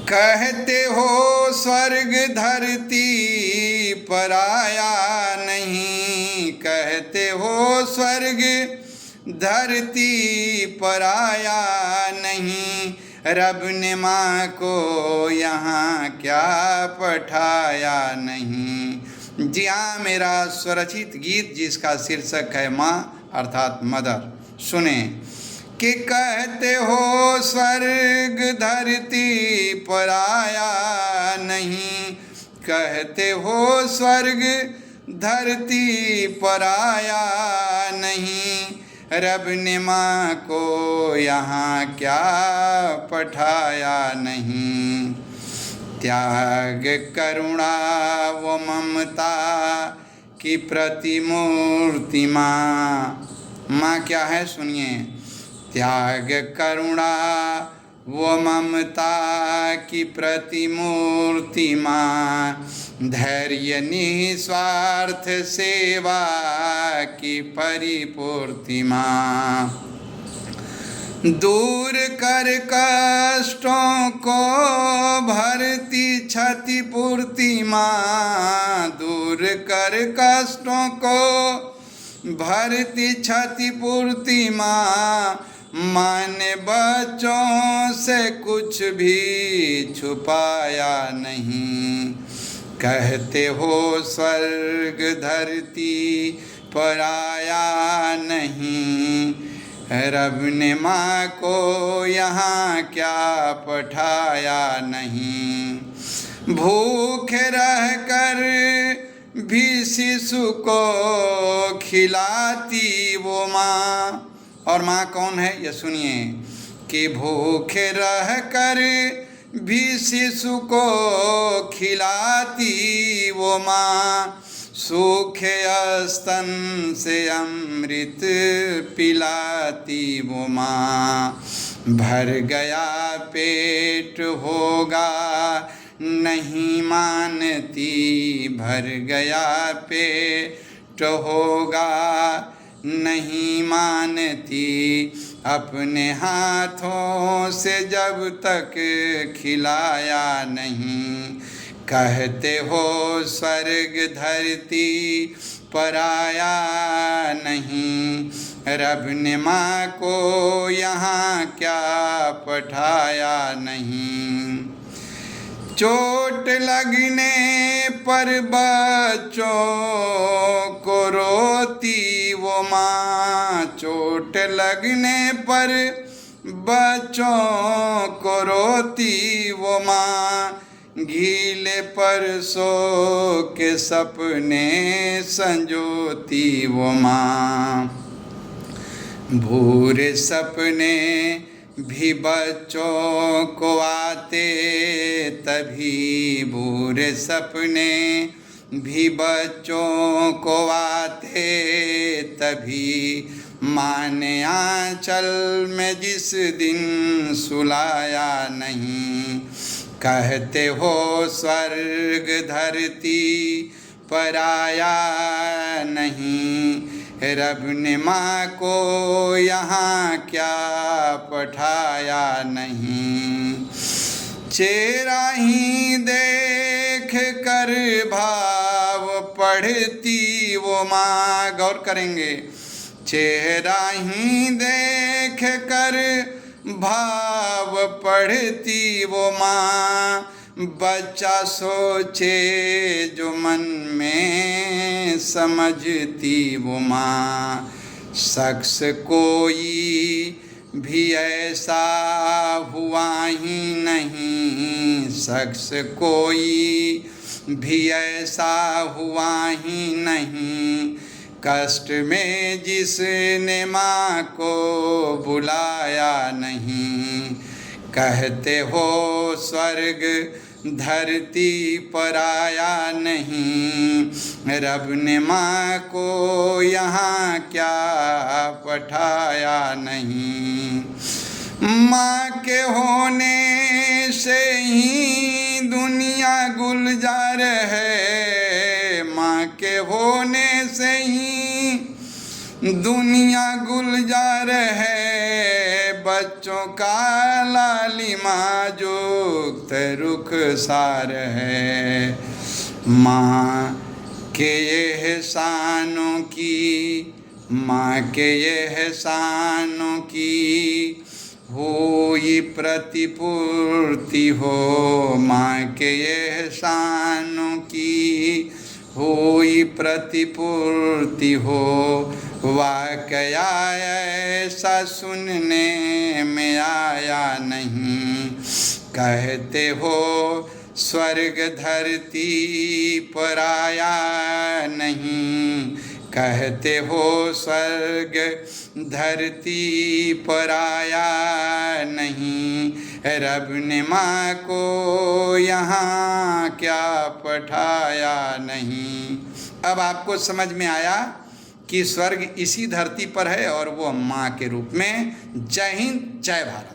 कहते हो स्वर्ग धरती पराया नहीं, कहते हो स्वर्ग धरती पराया नहीं, रब ने माँ को यहाँ क्या पठाया नहीं। जी हाँ, मेरा स्वरचित गीत जिसका शीर्षक है माँ अर्थात मदर। सुने कि कहते हो स्वर्ग धरती पराया नहीं, कहते हो स्वर्ग धरती पराया नहीं, रब ने माँ को यहाँ क्या पठाया नहीं। त्याग करुणा व ममता की प्रतिमूर्ति माँ। माँ क्या है सुनिए। त्याग करुणा व ममता की प्रतिमूर्ति माँ, धैर्य निस्वार्थ सेवा की परिपूर्ति माँ, दूर कर कष्टों को भरती क्षतिपूर्ति माँ, दूर कर कष्टों को भरती क्षतिपूर्ति माँ, माँ ने बच्चों से कुछ भी छुपाया नहीं। कहते हो स्वर्ग धरती पराया नहीं, रब ने माँ को यहाँ क्या पठाया नहीं। भूखे रहकर भी शिशु को खिलाती वो माँ। और माँ कौन है ये सुनिए कि भूखे रहकर भी शिशु को खिलाती वो माँ, सूखे स्तन से अमृत पिलाती वो माँ। भर गया पेट होगा नहीं मानती, भर गया पेट होगा नहीं मानती, अपने हाथों से जब तक खिलाया नहीं। कहते हो स्वर्ग धरती पराया नहीं, रब ने माँ को यहाँ क्या पठाया नहीं। चोट लगने पर बच्चों को रोती वो माँ, चोट लगने पर बच्चों को रोती वो माँ, गीले पर सो के सपने संजोती वो माँ। भूरे सपने भी बच्चों को आते तभी, बुरे सपने भी बच्चों को आते तभी, माँ ने आंचल में जिस दिन सुलाया नहीं। कहते हो स्वर्ग धरती पराया नहीं, रब ने माँ को यहाँ क्या पठाया नहीं। चेहरा ही देख कर भाव पढ़ती वो माँ। गौर करेंगे, चेहरा ही देख कर भाव पढ़ती वो माँ, बच्चा सोचे जो मन में समझती वो माँ। शख्स कोई भी ऐसा हुआ ही नहीं, शख्स कोई भी ऐसा हुआ ही नहीं, कष्ट में जिसने माँ को बुलाया नहीं। कहते हो स्वर्ग धरती पराया नहीं, रब ने माँ को यहाँ क्या पठाया नहीं। माँ के होने से ही दुनिया गुलजार है, माँ के होने से ही दुनिया गुलजार है, बच्चों का लालिमा जोक्त रुख सार है। माँ के एहसानों की, माँ के एहसानों की होई प्रतिपूर्ति हो। माँ के एहसानों की होई प्रतिपूर्ति हो। वाकया ऐसा सुनने में आया नहीं। कहते हो स्वर्ग धरती पर आया नहीं। कहते हो स्वर्ग धरती पर आया नहीं। रब ने माँ को यहाँ क्या पठाया नहीं। अब आपको समझ में आया कि स्वर्ग इसी धरती पर है और वो माँ के रूप में। जय हिंद, जय भारत।